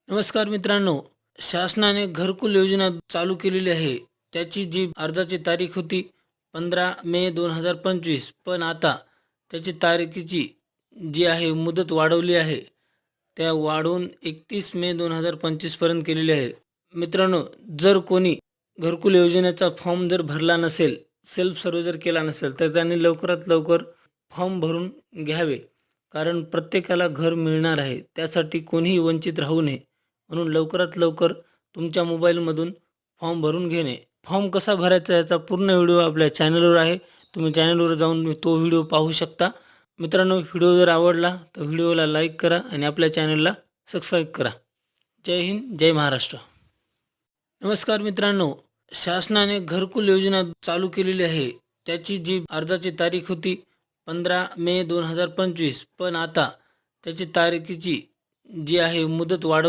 नमस्कार मित्रांनो, शासनाने घरकुल योजना चालू केलेली आहे. त्याची जी अर्जाची तारीख होती 15 मे 2025, पण आता त्याची तारखेची जी आहे मुदत वाढवली आहे. त्या वाढवून 31 मे 2025 पर्यंत केलेली आहे. मित्रांनो, जर कोणी घरकुल योजनेचा फॉर्म जर भरला नसेल, सेल्फ सर्व्हे जर केला नसेल, तर त्यांनी लवकरात लवकर फॉर्म भरून घ्यावे. कारण प्रत्येकाला घर मिळणार आहे. त्यासाठी कोणीही वंचित राहू नये. म्हणून लवकरात लवकर तुमच्या मोबाईलमधून फॉर्म भरून घेणे. फॉर्म कसा भरायचा याचा पूर्ण व्हिडिओ आपल्या चॅनलवर आहे. तुम्ही चॅनलवर जाऊन तो व्हिडिओ पाहू शकता. मित्रांनो, व्हिडिओ जर आवडला तर व्हिडिओला लाईक करा आणि आपल्या चॅनलला सबस्क्राईब करा. जय हिंद, जय महाराष्ट्र. नमस्कार मित्रांनो, शासनाने घरकुल योजना चालू केलेली आहे. त्याची जी अर्जाची तारीख होती 15 मे 2025, पण आता त्याची तारखेची जी आहे मुदत वाढव